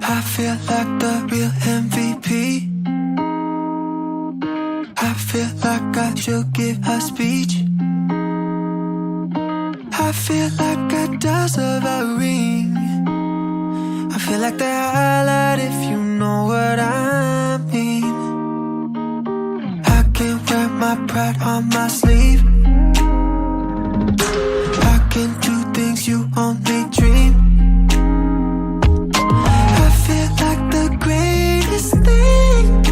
I feel like the real MVP. I feel like I should give a speech. I feel like I deserve a ring. I feel like the highlight if you know what I mean. I can wear my pride on my sleeve. I can do things you only dream. I feel like the greatest thing.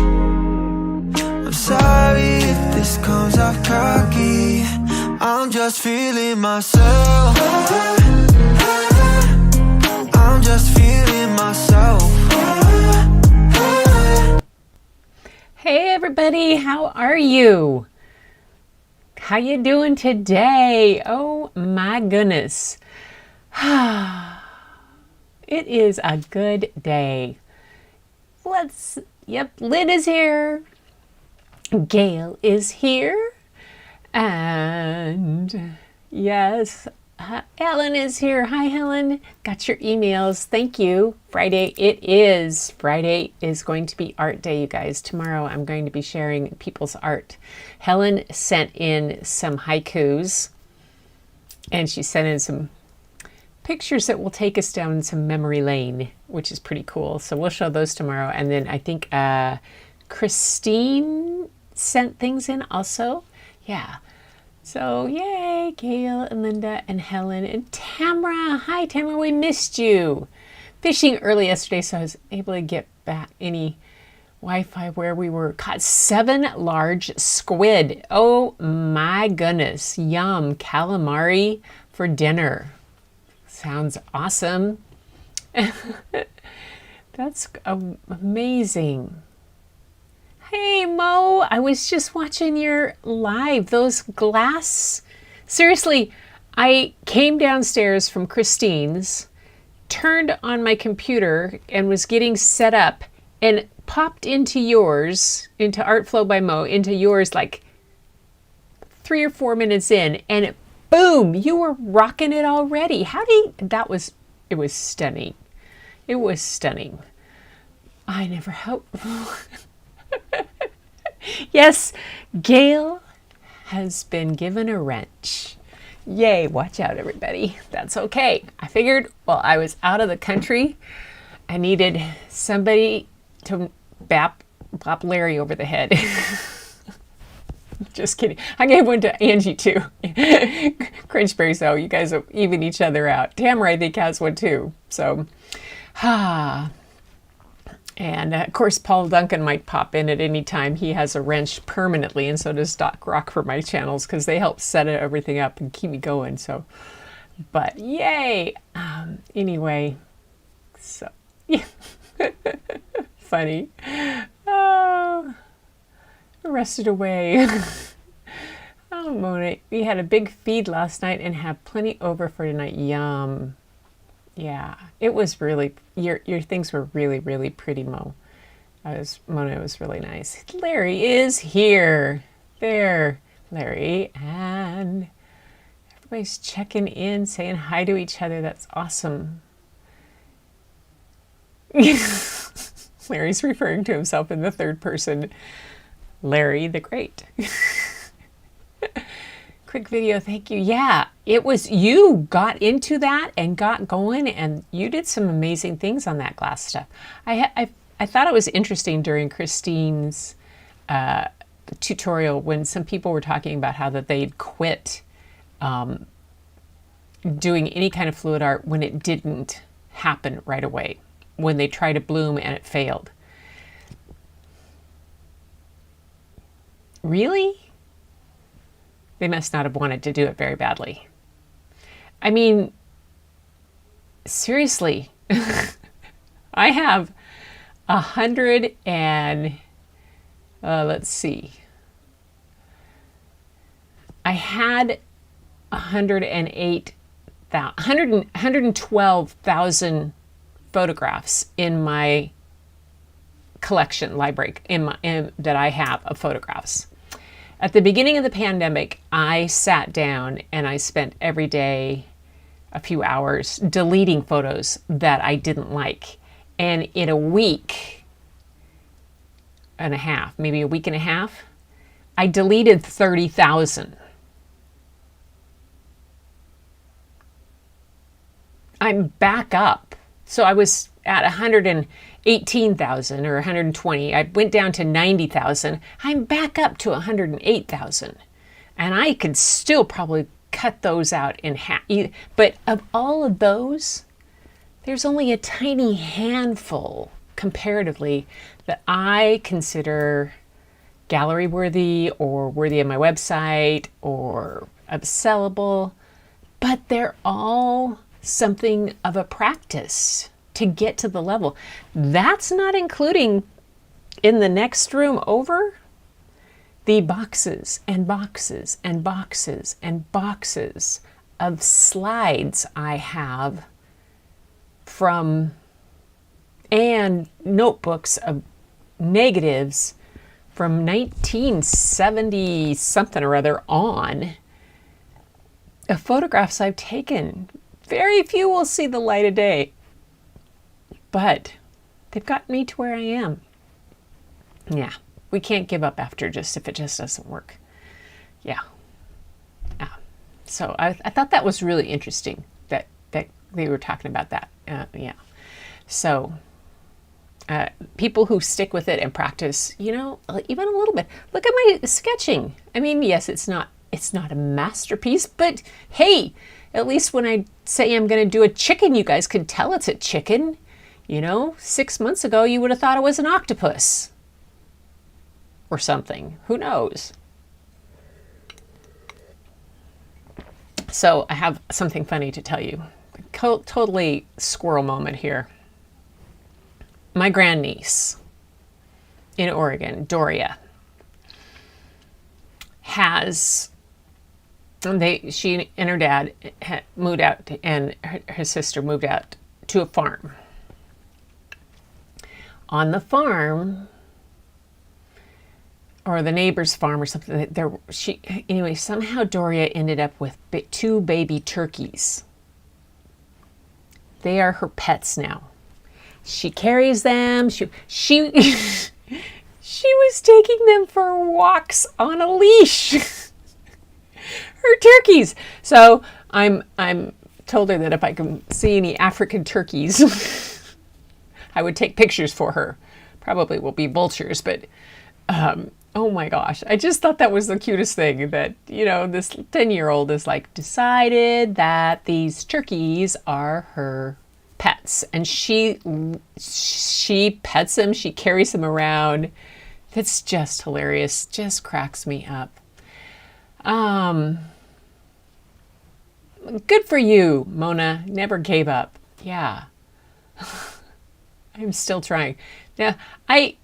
I'm sorry if this comes off cocky. I'm just feeling myself. I'm just feeling myself. Hey everybody, how are you? How you doing today? Oh my goodness. It is a good day. Lynn is here. Gail is here. And yes, Helen is here. Hi, Helen. Got your emails. Thank you. Friday it is. Friday is going to be art day, you guys. Tomorrow I'm going to be sharing people's art. Helen sent in some haikus, and she sent in some pictures that will take us down some memory lane, which is pretty cool. So we'll show those tomorrow. And then I think Christine sent things in also. Yeah. So yay, Gail and Linda and Helen and Tamara. Hi, Tamara, we missed you. Fishing early yesterday, so I was able to get back any Wi-Fi where we were. Caught 7 large squid. Oh my goodness. Yum. Calamari for dinner. Sounds awesome. That's amazing. Hey Mo, I was just watching your live. Those glass, seriously, I came downstairs from Christine's, turned on my computer and was getting set up and popped into yours, into Artflow by Mo, into yours like 3 or 4 minutes in, and boom, you were rocking it already. It was stunning. It was stunning. I never hope. Yes, Gail has been given a wrench. Yay, watch out everybody. That's okay. I figured while I was out of the country, I needed somebody to bop Larry over the head. Just kidding. I gave one to Angie too. Cringeberry, so you guys will even each other out. Tamara, I think, has one too. So, And of course, Paul Duncan might pop in at any time. He has a wrench permanently, and so does Doc Rock for my channels, because they help set everything up and keep me going. So, but yay! Anyway, so yeah, funny. Oh, rested away. Oh, Mona, we had a big feed last night and have plenty over for tonight. Yum. Yeah, it was really, your things were really, really pretty, Mo. Mona, it was really nice. Larry is here. There, Larry. And everybody's checking in, saying hi to each other. That's awesome. Larry's referring to himself in the third person. Larry the Great. Quick video, thank you. Yeah, it was, you got into that and got going, and you did some amazing things on that glass stuff. I thought it was interesting during Christine's tutorial when some people were talking about how that they'd quit doing any kind of fluid art when it didn't happen right away, when they tried to bloom and it failed. Really? They must not have wanted to do it very badly. I mean, seriously, I have 100 and, let's see. I had 112,000 photographs in my collection library that I have of photographs. At the beginning of the pandemic, I sat down and I spent every day a few hours deleting photos that I didn't like And in a week and a half, maybe a week and a half, I deleted 30,000. I'm back up. So I was at 118,000 or 120. I went down to 90,000. I'm back up to 108,000. And I could still probably cut those out in half. But of all of those, there's only a tiny handful comparatively that I consider gallery worthy or worthy of my website or sellable. But they're all something of a practice to get to the level. That's not including in the next room over the boxes and boxes and boxes and boxes of slides I have from and notebooks of negatives from 1970 something or other on of photographs I've taken. Very few will see the light of day, but they've got me to where I am. Yeah, we can't give up after if it just doesn't work. Yeah. So I thought that was really interesting that they were talking about that. Yeah. So people who stick with it and practice, even a little bit. Look at my sketching. I mean, yes, it's not a masterpiece, but hey, at least when I say I'm going to do a chicken, you guys can tell it's a chicken. 6 months ago, you would have thought it was an octopus or something. Who knows? So I have something funny to tell you. Totally squirrel moment here. My grandniece in Oregon, Doria, she and her dad moved out, and her sister moved out to a farm. On the farm, or the neighbor's farm or something, somehow Doria ended up with 2 baby turkeys. They are her pets now. She carries them. She was taking them for walks on a leash. Her turkeys. So I'm told her that if I can see any African turkeys, I would take pictures for her. Probably will be vultures, but oh my gosh, I just thought that was the cutest thing that, this 10-year-old is decided that these turkeys are her pets, and she pets them, she carries them around. It's just hilarious, just cracks me up. Good for you, Mona. Never gave up. Yeah. I'm still trying. Now, I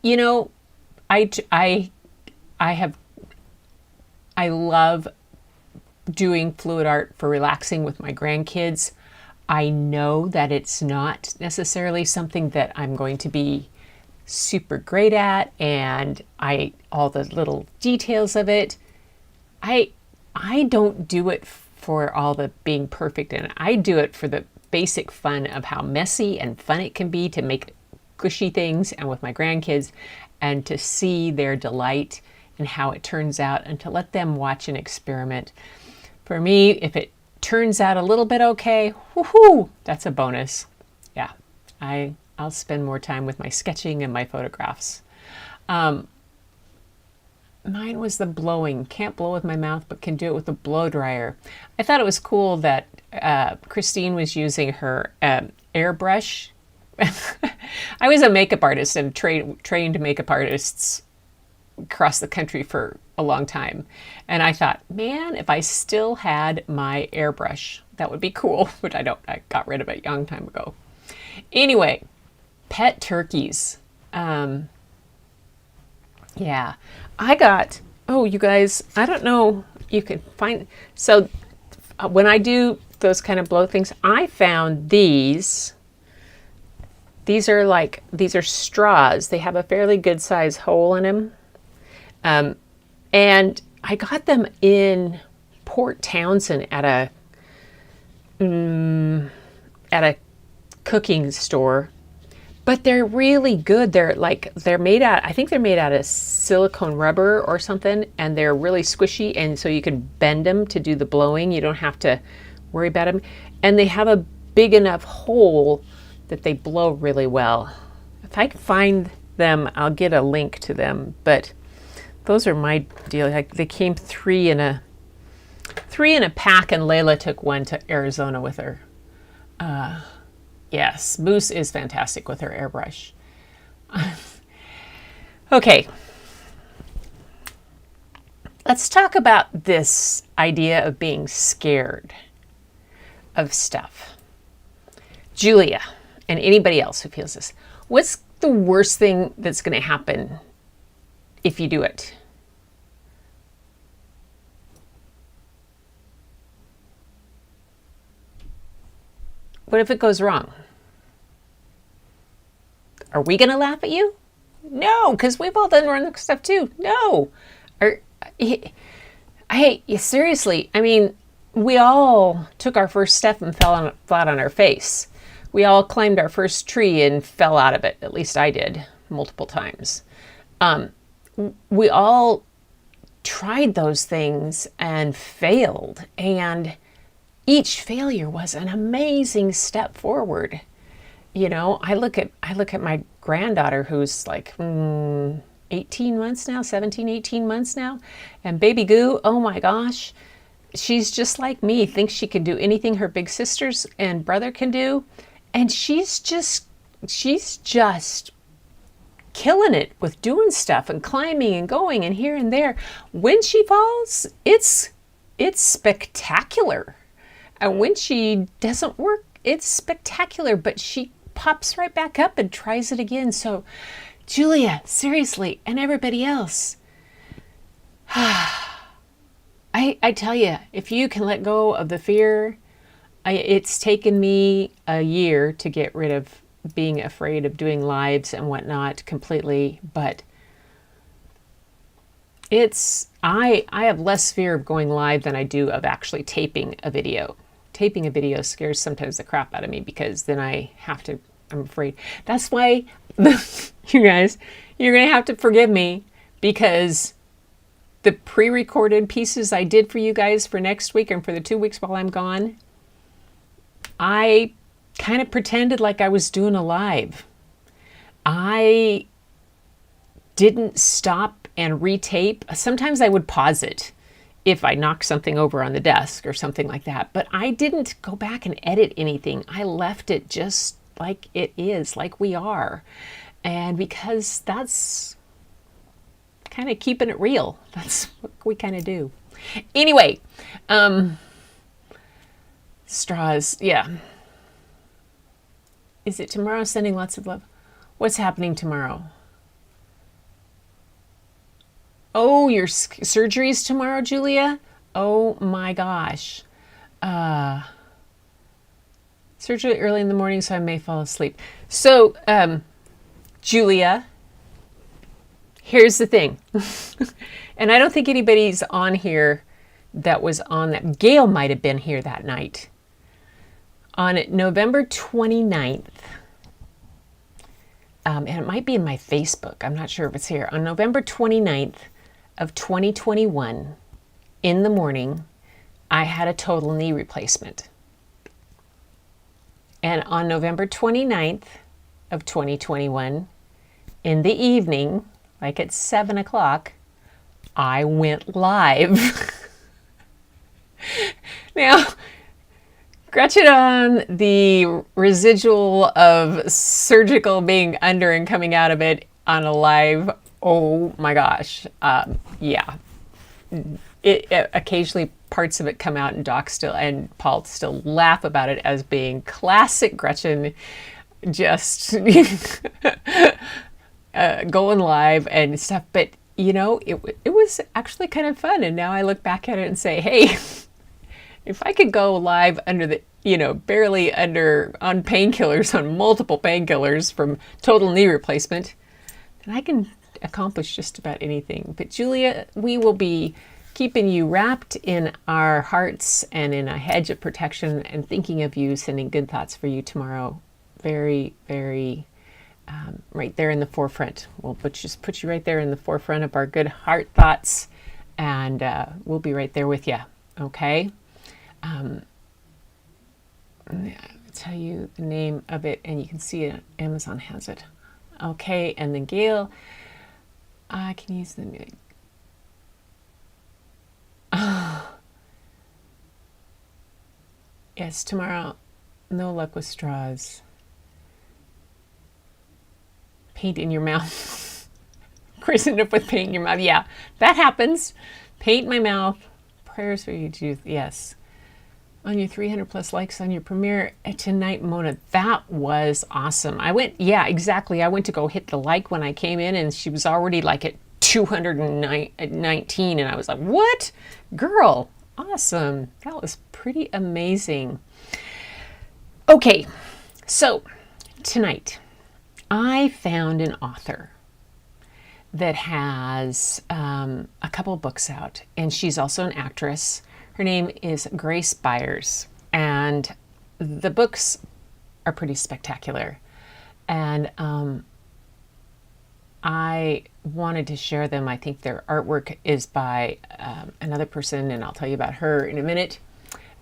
love doing fluid art for relaxing with my grandkids. I know that it's not necessarily something that I'm going to be super great at, and all the little details of it. I don't do it for all the being perfect in it. I do it for the basic fun of how messy and fun it can be to make gushy things, and with my grandkids, and to see their delight in how it turns out, and to let them watch and experiment. For me, if it turns out a little bit okay, woohoo, that's a bonus. Yeah, I'll spend more time with my sketching and my photographs. Mine was the blowing. Can't blow with my mouth, but can do it with a blow dryer. I thought it was cool that Christine was using her airbrush. I was a makeup artist and trained makeup artists across the country for a long time. And I thought, man, if I still had my airbrush, that would be cool. But I don't. I got rid of it a long time ago. Anyway, pet turkeys. Yeah, I got, you guys, I don't know, you can find, so when I do those kind of blow things, I found these are straws. They have a fairly good size hole in them. And I got them in Port Townsend at a cooking store, But they're really good. They're made out, I think they're made out of silicone rubber or something, and they're really squishy, and so you can bend them to do the blowing. You don't have to worry about them. And they have a big enough hole that they blow really well. If I can find them, I'll get a link to them, but those are my deal. Like, they came three in a pack, and Layla took one to Arizona with her. Yes, Moose is fantastic with her airbrush. Okay. Let's talk about this idea of being scared of stuff. Julia, and anybody else who feels this, what's the worst thing that's going to happen if you do it? What if it goes wrong? Are we going to laugh at you? No, because we've all done wrong stuff too. No. Seriously, I mean, we all took our first step and fell flat on our face. We all climbed our first tree and fell out of it. At least I did multiple times. We all tried those things and failed. And each failure was an amazing step forward. You know, I look at my granddaughter, who's like 18 months now, 17, 18 months now. And baby Goo, oh my gosh, she's just like me, thinks she can do anything her big sisters and brother can do. And she's just killing it with doing stuff and climbing and going and here and there. When she falls, it's spectacular. And when she doesn't work, it's spectacular, but she pops right back up and tries it again. So, Julia, seriously, and everybody else, I tell you, if you can let go of the fear, it's taken me a year to get rid of being afraid of doing lives and whatnot completely, but I have less fear of going live than I do of actually taping a video. Taping a video scares sometimes the crap out of me, because then I'm afraid. That's why, you guys, you're going to have to forgive me, because the pre-recorded pieces I did for you guys for next week and for the 2 weeks while I'm gone, I kind of pretended like I was doing a live. I didn't stop and retape. Sometimes I would pause it if I knocked something over on the desk or something like that. But I didn't go back and edit anything. I left it just like it is, like we are. And because that's kind of keeping it real. That's what we kind of do. Anyway, straws, yeah. Is it tomorrow? Sending lots of love. What's happening tomorrow? Oh, your surgery's tomorrow, Julia? Oh my gosh. Surgery early in the morning, so I may fall asleep. So, Julia, here's the thing. And I don't think anybody's on here that was on that. Gail might have been here that night. On November 29th, and it might be in my Facebook, I'm not sure if it's here. On November 29th of 2021, in the morning, I had a total knee replacement. And on November 29th of 2021, in the evening, like at 7 o'clock, I went live. Now, Gretchen, on the residual of surgical being under and coming out of it on a live, oh my gosh, yeah. It occasionally parts of it come out, and Doc still and Paul still laugh about it as being classic Gretchen, just going live and stuff. But you know, it was actually kind of fun. And now I look back at it and say, hey, if I could go live under the, barely under on painkillers, on multiple painkillers from total knee replacement, then I can accomplish just about anything. But Julia, we will be keeping you wrapped in our hearts and in a hedge of protection, and thinking of you, sending good thoughts for you tomorrow. Very, very right there in the forefront. We'll just put you right there in the forefront of our good heart thoughts, and we'll be right there with you. Okay? I'll tell you the name of it, and you can see it. Amazon has it. Okay, and then Gail, I can use the music. Yes, tomorrow, no luck with straws. Paint in your mouth. Chris ended up with paint in your mouth. Yeah, that happens. Paint in my mouth. Prayers for you, Judith. Yes. On your 300 plus likes on your premiere tonight, Mona. That was awesome. I went, yeah, exactly. I went to go hit the like when I came in, and she was already like at 219, and I was like, what? Girl, awesome. That was pretty amazing. Okay, so tonight I found an author that has a couple books out, and she's also an actress. Her name is Grace Byers, and the books are pretty spectacular. And I wanted to share them. I think their artwork is by another person, and I'll tell you about her in a minute.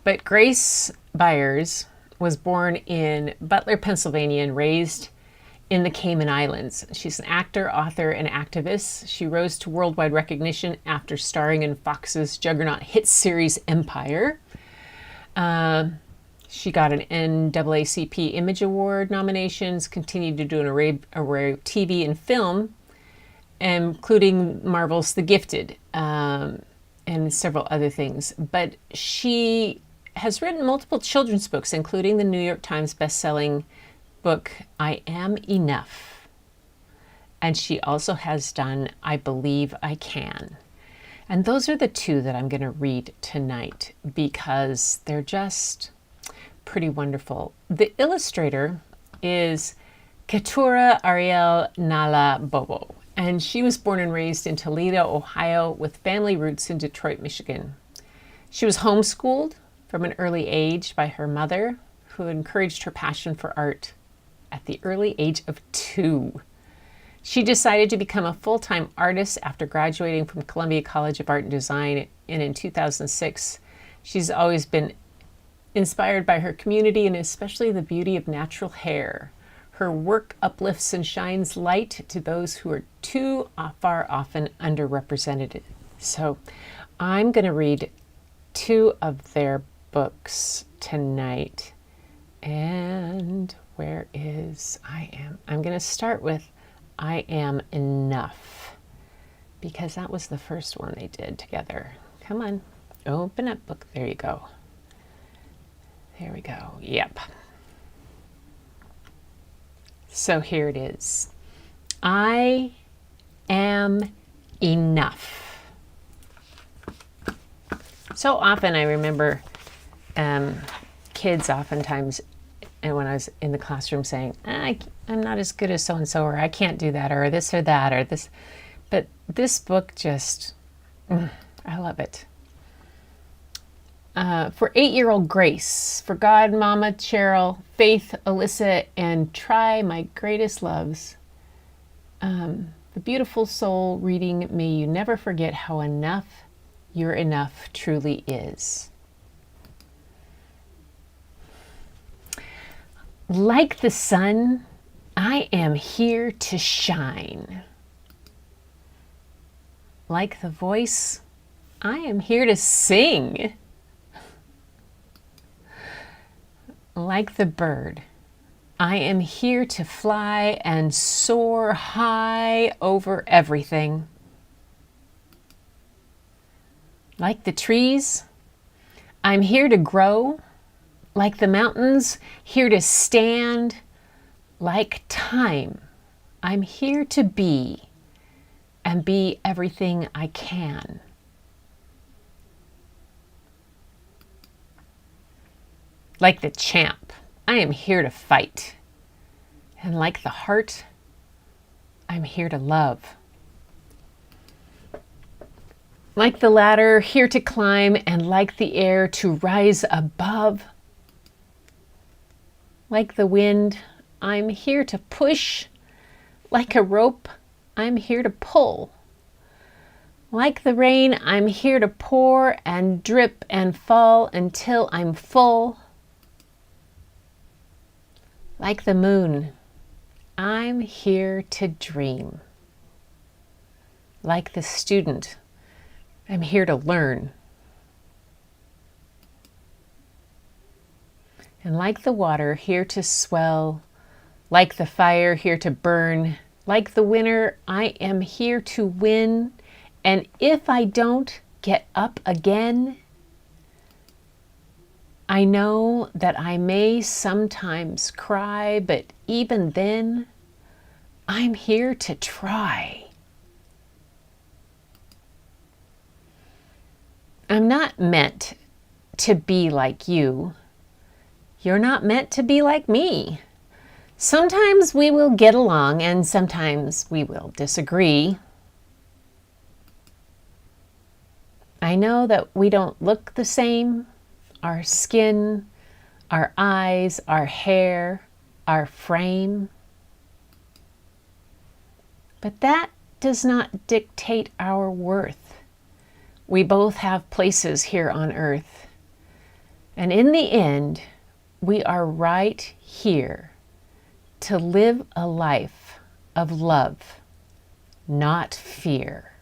But Grace Byers was born in Butler, Pennsylvania, and raised in the Cayman Islands. She's an actor, author, and activist. She rose to worldwide recognition after starring in Fox's juggernaut hit series Empire. She got an NAACP Image Award nominations, continued to do an array of TV and film, including Marvel's The Gifted, and several other things. But she has written multiple children's books, including the New York Times bestselling book, I Am Enough. And she also has done I Believe I Can. And those are the two that I'm going to read tonight because they're just pretty wonderful. The illustrator is Keturah Ariel Nala Bobo, and she was born and raised in Toledo, Ohio, with family roots in Detroit, Michigan. She was homeschooled from an early age by her mother, who encouraged her passion for art at the early age of 2. She decided to become a full-time artist after graduating from Columbia College of Art and Design, and in 2006, she's always been inspired by her community and especially the beauty of natural hair. Her work uplifts and shines light to those who are too far often underrepresented. So I'm going to read 2 of their books tonight. And where is I Am? I'm going to start with I Am Enough, because that was the first one they did together. Come on, open up book. There you go. There we go. Yep. So here it is. I am enough. So often I remember kids oftentimes, and when I was in the classroom saying, I'm not as good as so-and-so, or I can't do that, or this or that, or this. But this book just, I love it. For 8-year-old Grace, for God, Mama, Cheryl, Faith, Alyssa, and Try My Greatest Loves. The beautiful soul reading, may you never forget how enough your enough truly is. Like the sun, I am here to shine. Like the voice, I am here to sing. Like the bird, I am here to fly and soar high over everything. Like the trees, I'm here to grow. Like the mountains, here to stand. Like time, I'm here to be and be everything I can. Like the champ, I am here to fight. And like the heart, I'm here to love. Like the ladder, here to climb, and like the air, to rise above. Like the wind, I'm here to push Like a rope, I'm here to pull. Like the rain, I'm here to pour and drip and fall until I'm full. Like the moon, I'm here to dream. Like the student, I'm here to learn. And like the water, here to swell. Like the fire, here to burn. Like the winner, I am here to win. And if I don't get up again, I know that I may sometimes cry, but even then, I'm here to try. I'm not meant to be like you. You're not meant to be like me. Sometimes we will get along and sometimes we will disagree. I know that we don't look the same. Our skin, our eyes, our hair, our frame. But that does not dictate our worth. We both have places here on earth. And in the end, we are right here to live a life of love, not fear.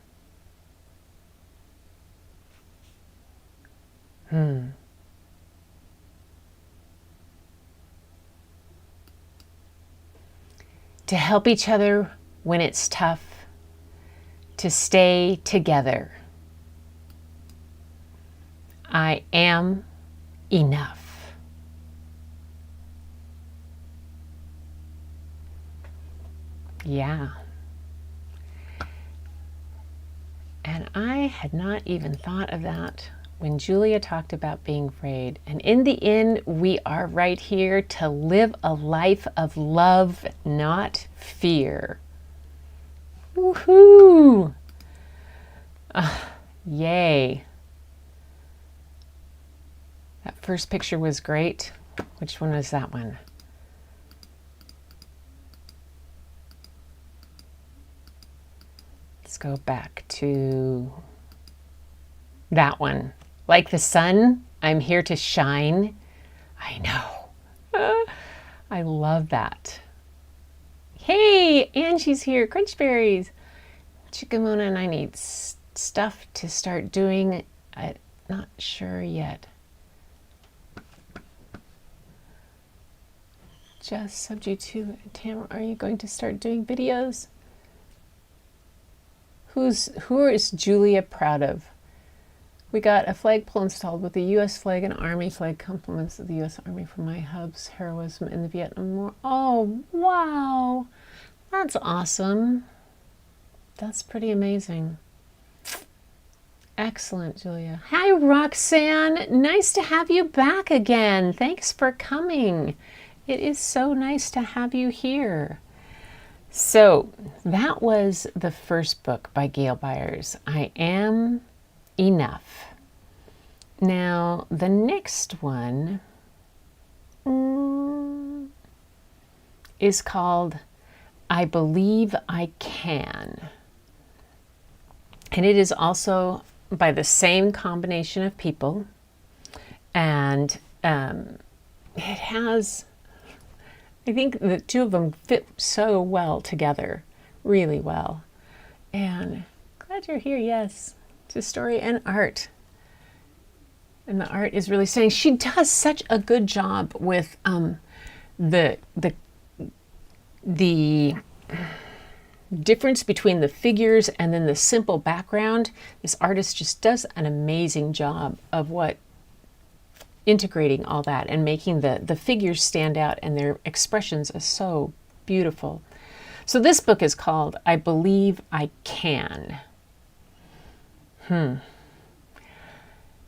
To help each other when it's tough, to stay together. I am enough. Yeah. And I had not even thought of that when Julia talked about being afraid. And in the end, we are right here to live a life of love, not fear. Woohoo! Yay. That first picture was great. Which one was that one? Let's go back to that one. Like the sun, I'm here to shine. I know. I love that. Hey, Angie's here. Crunchberries. Chickamona and I need stuff to start doing. I'm not sure yet. Just subject to Tamara, are you going to start doing videos? Who is Julia proud of? We got a flagpole installed with the U.S. flag and Army flag, compliments of the U.S. Army for my hub's heroism in the Vietnam War. Oh, wow. That's awesome. That's pretty amazing. Excellent, Julia. Hi, Roxanne. Nice to have you back again. Thanks for coming. It is so nice to have you here. So that was the first book by Gail Byers, I Am Enough. Now, the next one is called I Believe I Can. And it is also by the same combination of people. And it has, I think the two of them fit so well together, really well. And glad you're here, yes. To story and art. And the art is really stunning. She does such a good job with the difference between the figures and then the simple background. This artist just does an amazing job of integrating all that and making the figures stand out, and their expressions are so beautiful. So this book is called I Believe I Can.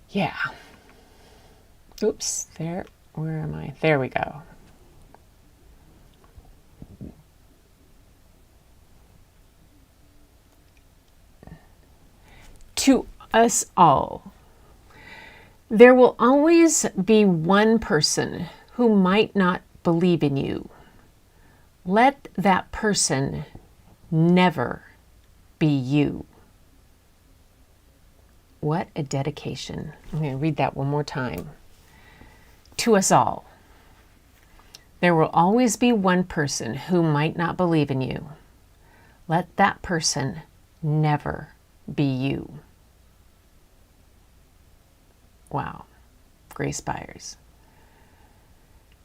Yeah. Oops, where am I? There we go. To us all, there will always be one person who might not believe in you. Let that person never be you. What a dedication. I'm going to read that one more time. To us all. There will always be one person who might not believe in you. Let that person never be you. Wow. Grace Byers.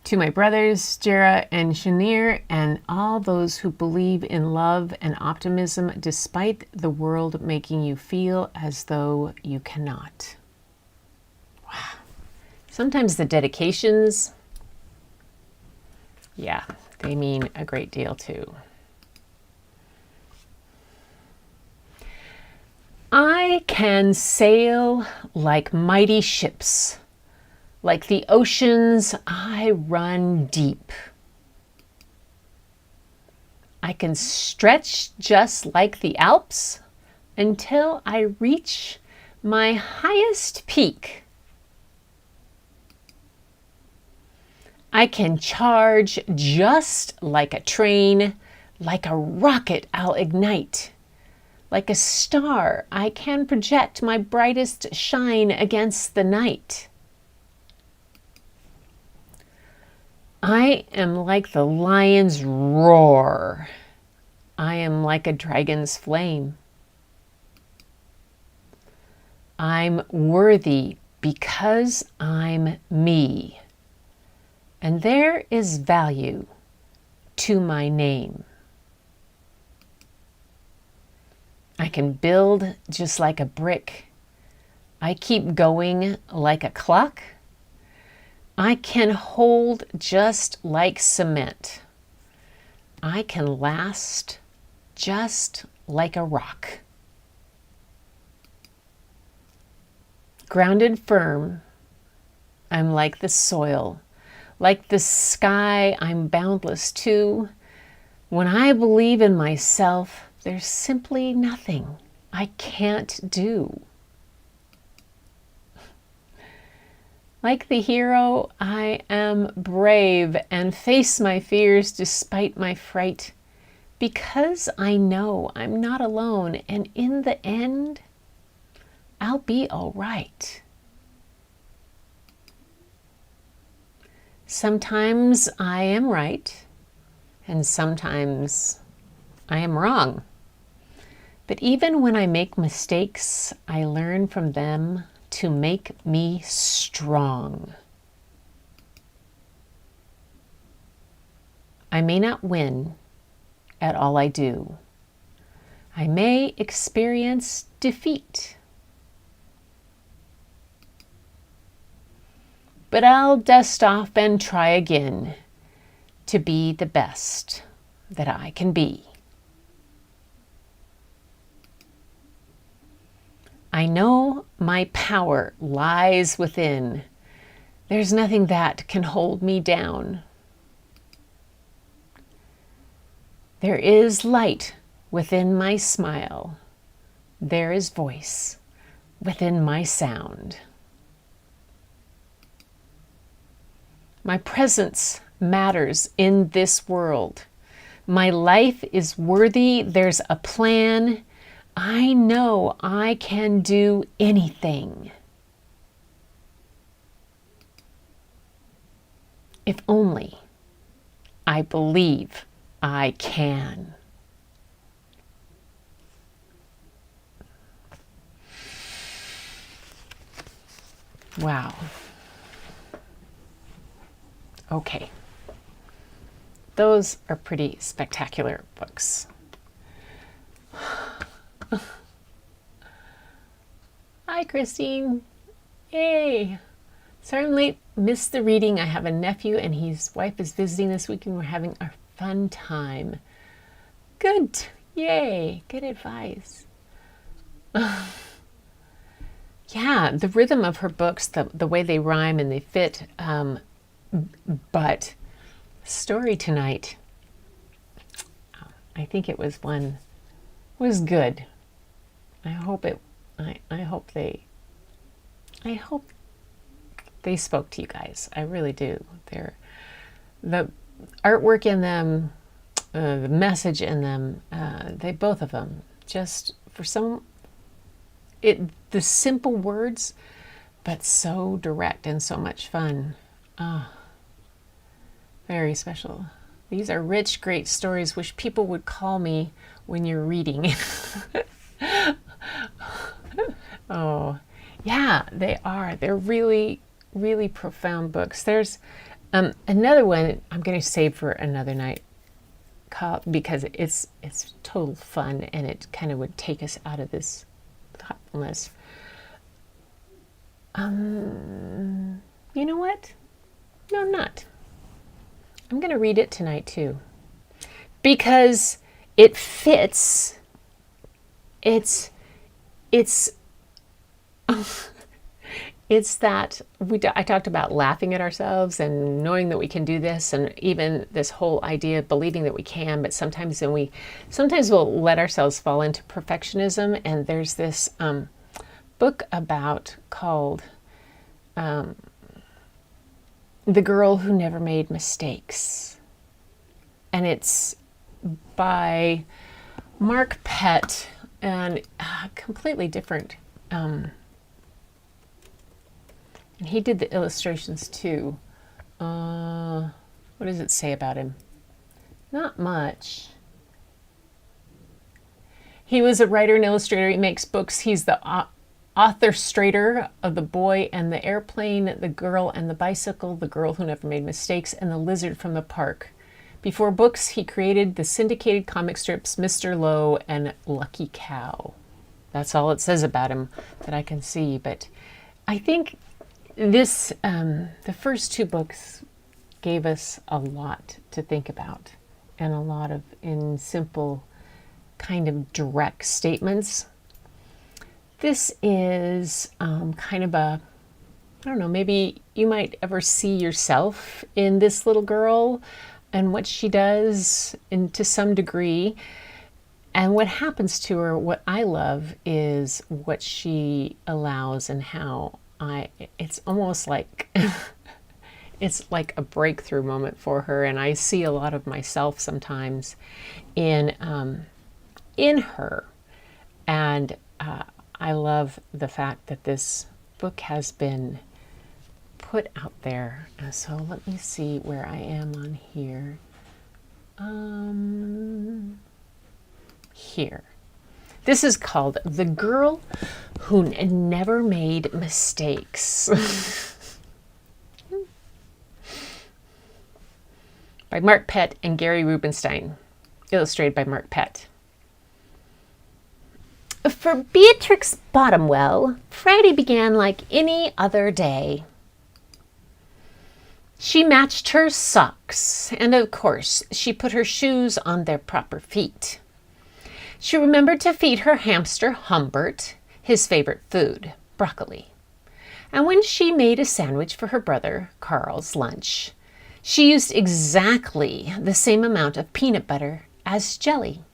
To my brothers, Jera and Shanir, and all those who believe in love and optimism despite the world making you feel as though you cannot. Wow. Sometimes the dedications, yeah, they mean a great deal too. I can sail like mighty ships. Like the oceans, I run deep. I can stretch just like the Alps until I reach my highest peak. I can charge just like a train, like a rocket I'll ignite. Like a star, I can project my brightest shine against the night. I am like the lion's roar. I am like a dragon's flame. I'm worthy because I'm me. And there is value to my name. I can build just like a brick. I keep going like a clock. I can hold just like cement. I can last just like a rock. Grounded firm, I'm like the soil. Like the sky, I'm boundless too. When I believe in myself, there's simply nothing I can't do. Like the hero, I am brave and face my fears despite my fright, because I know I'm not alone, and in the end, I'll be all right. Sometimes I am right, and sometimes I am wrong. But even when I make mistakes, I learn from them to make me strong. I may not win at all I do. I may experience defeat. But I'll dust off and try again to be the best that I can be. I know my power lies within. There's nothing that can hold me down. There is light within my smile. There is voice within my sound. My presence matters in this world. My life is worthy. There's a plan. I know I can do anything. If only I believe I can. Wow. Okay. Those are pretty spectacular books. Hi, Christine. Yay. Sorry I'm late. Missed the reading. I have a nephew and his wife is visiting this week and we're having a fun time. Good. Yay. Good advice. Yeah, the rhythm of her books, the way they rhyme and they fit. But story tonight, I think it was good. I hope they spoke to you guys. I really do. The artwork in them the message in them, they both of them, just for the simple words, but so direct and so much fun. Very special. These are rich, great stories. Wish people would call me when you're reading. Oh, yeah, they are. They're really, really profound books. There's another one I'm going to save for another night because it's total fun, and it kind of would take us out of this thoughtfulness. You know what? No, I'm not. I'm going to read it tonight too, because it fits. It's that I talked about laughing at ourselves and knowing that we can do this, and even this whole idea of believing that we can, but sometimes we'll let ourselves fall into perfectionism. And there's this book called The Girl Who Never Made Mistakes. And it's by Mark Pett, and completely different. And he did the illustrations too. What does it say about him? Not much. He was a writer and illustrator. He makes books. He's the author-strator of The Boy and the Airplane, The Girl and the Bicycle, The Girl Who Never Made Mistakes, and The Lizard from the Park. Before books, he created the syndicated comic strips Mr. Lowe and Lucky Cow. That's all it says about him that I can see. But I think this, the first two books gave us a lot to think about, and a lot of in simple kind of direct statements. This is kind of I don't know, maybe you might ever see yourself in this little girl and what she does, and to some degree. And what happens to her, what I love is what she allows, and how it's almost like, it's like a breakthrough moment for her. And I see a lot of myself sometimes in her. And I love the fact that this book has been put out there. So let me see where I am on here. Here. This is called The Girl Who Never Made Mistakes. By Mark Pett and Gary Rubenstein. Illustrated by Mark Pett. For Beatrix Bottomwell, Friday began like any other day. She matched her socks, and of course, she put her shoes on their proper feet. She remembered to feed her hamster Humbert his favorite food, broccoli. And when she made a sandwich for her brother Carl's lunch, she used exactly the same amount of peanut butter as jelly.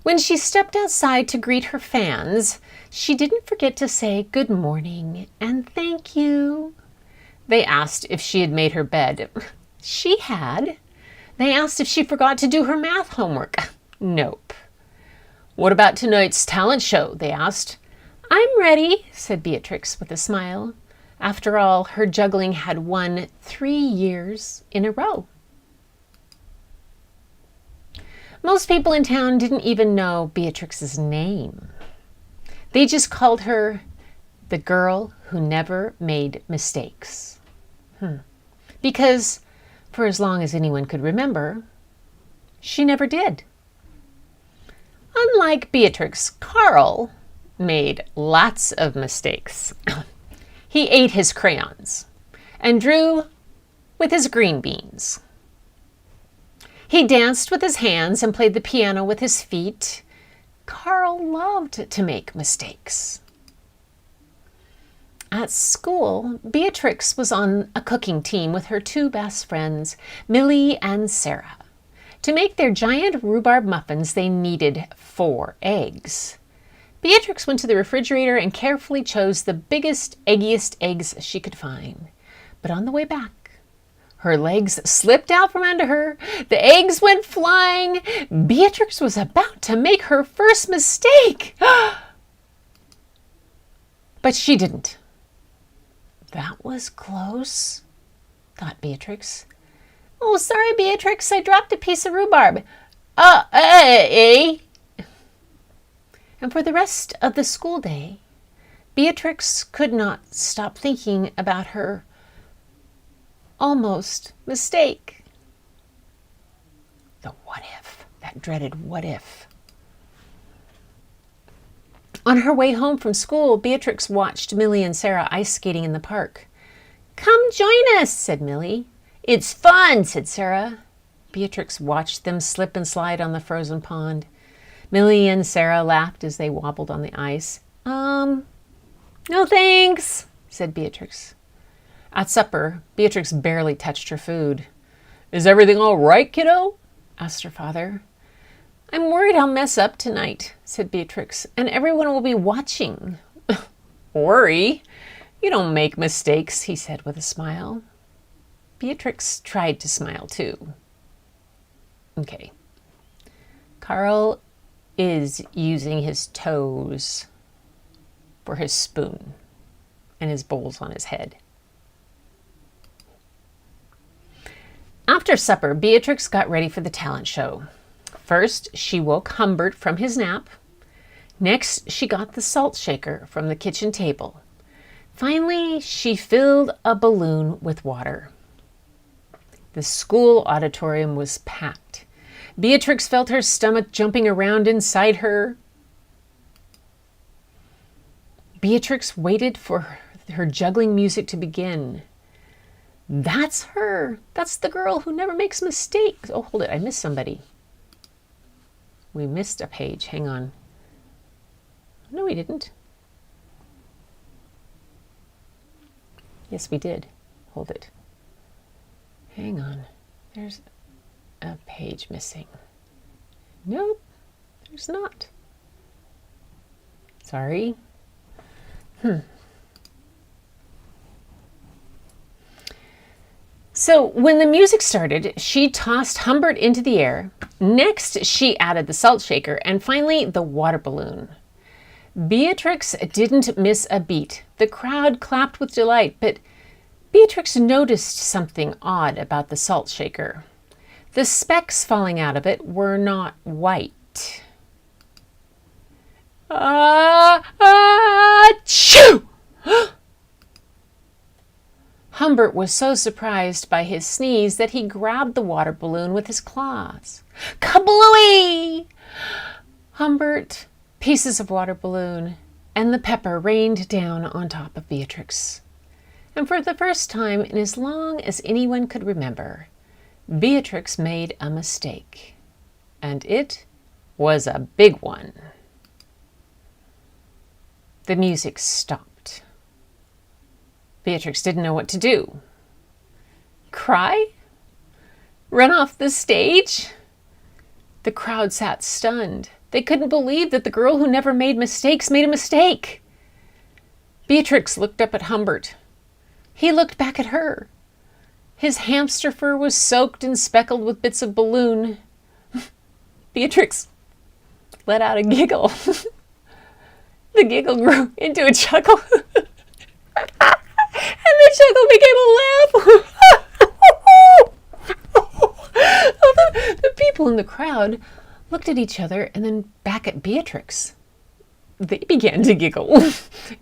When she stepped outside to greet her fans, she didn't forget to say good morning and thank you. They asked if she had made her bed. She had. They asked if she forgot to do her math homework. Nope. What about tonight's talent show? They asked. I'm ready, said Beatrix with a smile. After all, her juggling had won 3 years in a row. Most people in town didn't even know Beatrix's name. They just called her the girl who never made mistakes. Because for as long as anyone could remember, she never did. Unlike Beatrix, Carl made lots of mistakes. He ate his crayons and drew with his green beans. He danced with his hands and played the piano with his feet. Carl loved to make mistakes. At school, Beatrix was on a cooking team with her 2 best friends, Millie and Sarah. To make their giant rhubarb muffins, they needed 4 eggs. Beatrix went to the refrigerator and carefully chose the biggest, eggiest eggs she could find. But on the way back, Her legs slipped out from under her. The eggs went flying. Beatrix was about to make her first mistake. But she didn't. That was close, thought Beatrix. Oh, sorry, Beatrix, I dropped a piece of rhubarb. And for the rest of the school day, Beatrix could not stop thinking about her almost mistake. The what if, that dreaded what if. On her way home from school, Beatrix watched Millie and Sarah ice skating in the park. Come join us, said Millie. It's fun, said Sarah. Beatrix watched them slip and slide on the frozen pond. Millie and Sarah laughed as they wobbled on the ice. No thanks, said Beatrix. At supper, Beatrix barely touched her food. Is everything all right, kiddo? Asked her father. I'm worried I'll mess up tonight, said Beatrix, and everyone will be watching. Worry? You don't make mistakes, he said with a smile. Beatrix tried to smile too. Okay. Carl is using his toes for his spoon and his bowls on his head. After supper, Beatrix got ready for the talent show. First, she woke Humbert from his nap. Next, she got the salt shaker from the kitchen table. Finally, she filled a balloon with water. The school auditorium was packed. Beatrix felt her stomach jumping around inside her. Beatrix waited for her juggling music to begin. That's her. That's the girl who never makes mistakes. Oh, hold it. I missed somebody. We missed a page. Hang on. No, we didn't. Yes, we did. Hold it. Hang on. There's a page missing. Nope, there's not. Sorry. So when the music started, she tossed Humbert into the air. Next, she added the salt shaker, and finally, the water balloon. Beatrix didn't miss a beat. The crowd clapped with delight, but Beatrix noticed something odd about the salt shaker. The specks falling out of it were not white. Achoo! Humbert was so surprised by his sneeze that he grabbed the water balloon with his claws. Kablooey! Humbert, pieces of water balloon, and the pepper rained down on top of Beatrix. And for the first time in as long as anyone could remember, Beatrix made a mistake. And it was a big one. The music stopped. Beatrix didn't know what to do. Cry? Run off the stage? The crowd sat stunned. They couldn't believe that the girl who never made mistakes made a mistake. Beatrix looked up at Humbert. He looked back at her. His hamster fur was soaked and speckled with bits of balloon. Beatrix let out a giggle. The giggle grew into a chuckle. And the chuckle became a laugh. The people in the crowd looked at each other and then back at Beatrix. They began to giggle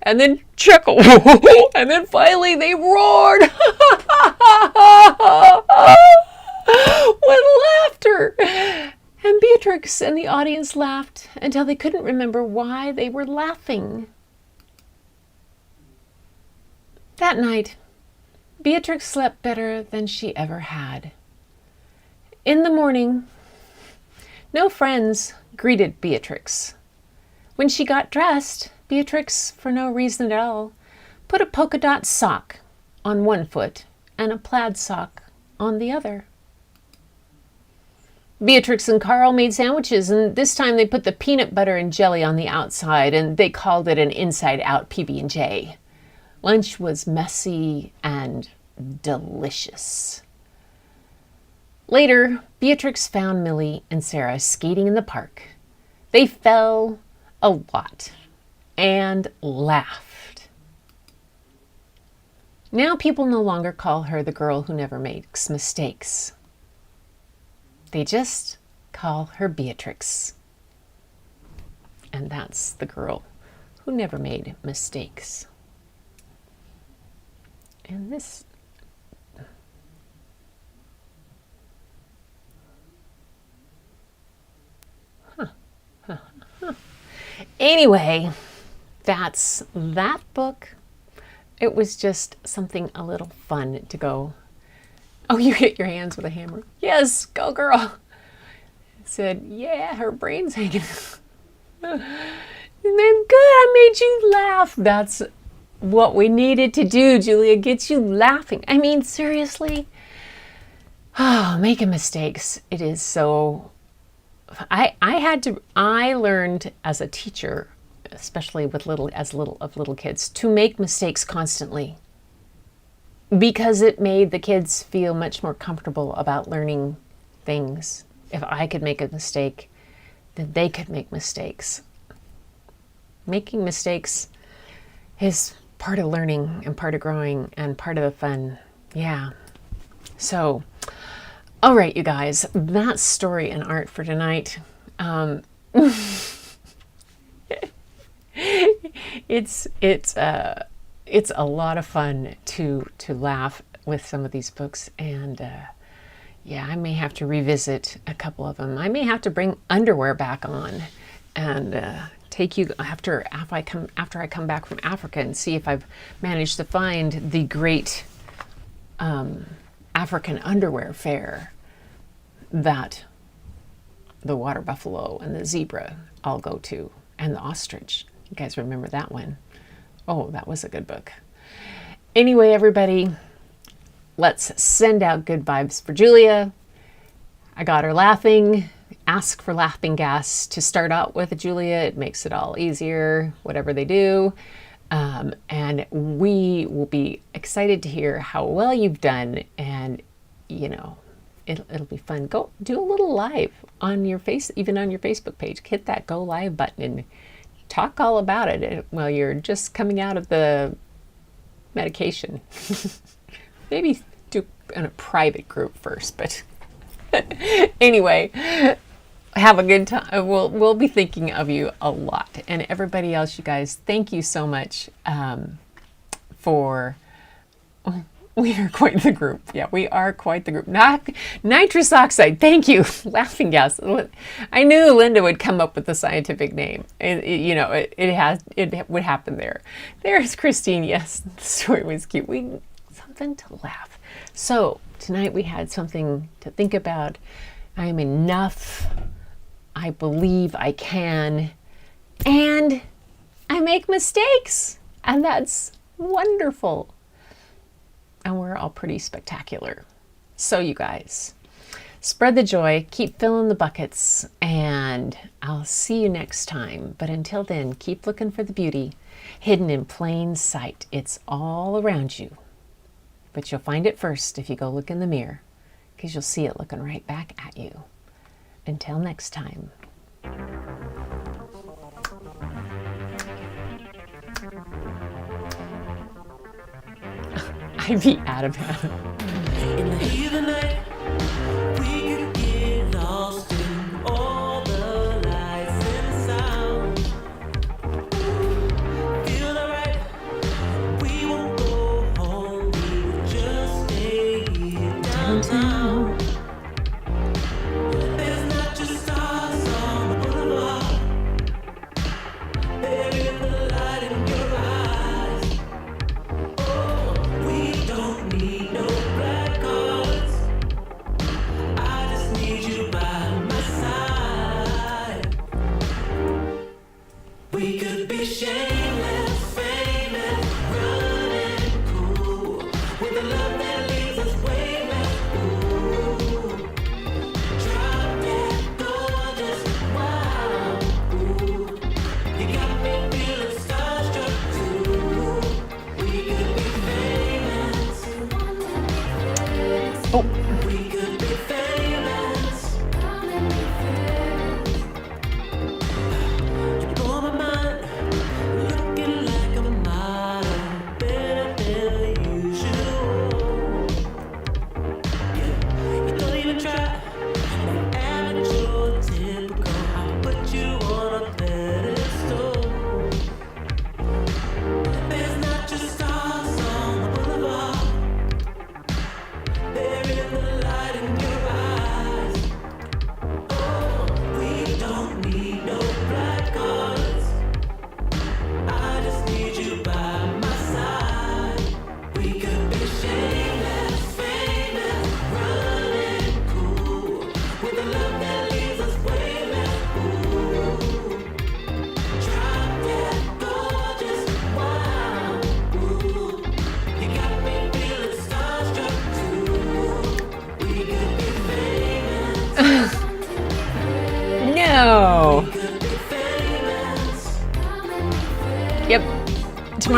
and then chuckle. And then finally they roared with laughter. And Beatrix and the audience laughed until they couldn't remember why they were laughing. That night, Beatrix slept better than she ever had. In the morning, no friends greeted Beatrix. When she got dressed, Beatrix, for no reason at all, put a polka dot sock on one foot and a plaid sock on the other. Beatrix and Carl made sandwiches, and this time they put the peanut butter and jelly on the outside, and they called it an inside-out PB&J. Lunch was messy and delicious. Later, Beatrix found Millie and Sarah skating in the park. They fell a lot and laughed. Now people no longer call her the girl who never makes mistakes. They just call her Beatrix. And that's the girl who never made mistakes. And this... Anyway, that's that book. It was just something a little fun to go. Oh, you hit your hands with a hammer. Yes, go girl. Said, yeah, her brain's hanging. And then good, I made you laugh. That's what we needed to do, Julia. Get you laughing. I mean, seriously. Oh, making mistakes. It is so... I learned as a teacher, especially with little kids, to make mistakes constantly, because it made the kids feel much more comfortable about learning things. If I could make a mistake, then they could make mistakes. Making mistakes is part of learning and part of growing and part of the fun. Yeah. So, all right, you guys, that's story and art for tonight. It's a lot of fun to laugh with some of these books, and yeah, I may have to revisit a couple of them. I may have to bring underwear back on and take you after I come back from Africa and see if I've managed to find the great African underwear fair that the water buffalo and the zebra all go to, and the ostrich. You guys remember that one? Oh, that was a good book. Anyway, everybody, let's send out good vibes for Julia. I got her laughing. Ask for laughing gas to start out with, Julia. It makes it all easier, whatever they do. And we will be excited to hear how well you've done. And, you know, it'll be fun. Go do a little live on your even on your Facebook page. Hit that go live button and talk all about it while you're just coming out of the medication. Maybe do in a private group first, but anyway, have a good time. We'll be thinking of you a lot. And everybody else, you guys, thank you so much for... We are quite the group. Yeah, we are quite the group. Nitrous oxide, thank you. Laughing gas. I knew Linda would come up with the scientific name. It would happen there. There's Christine. Yes, the story was cute. Something to laugh. So tonight we had something to think about. I am enough. I believe I can. And I make mistakes. And that's wonderful. And we're all pretty spectacular. So you guys, spread the joy, keep filling the buckets, and I'll see you next time. But until then, keep looking for the beauty hidden in plain sight. It's all around you. But you'll find it first if you go look in the mirror, because you'll see it looking right back at you. Until next time. I'd be Adam. In the heat of the night, we could get lost in all the lights and sound. Feel alright, we won't go home, we will just stay here downtown. There's not just stars on the boulevard, there is the light in your eyes. We don't need no black cards. I just need you by my side. We could be shameless, famous, running cool, with a love that leaves us weightless. Ooh, drop dead gorgeous, wow. Ooh, you got me feeling starstruck too. We could be famous. Oh. We could be famous.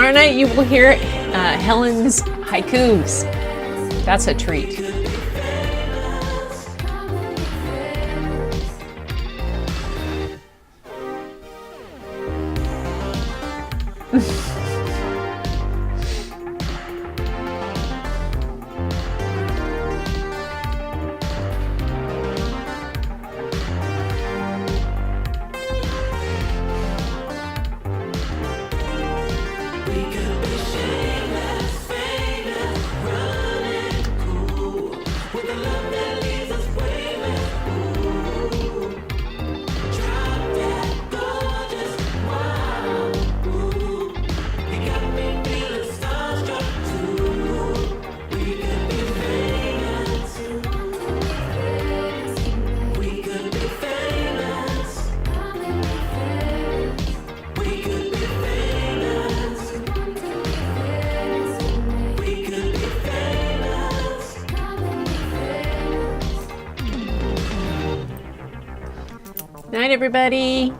Tomorrow night you will hear Helen's haikus. That's a treat. Night, everybody.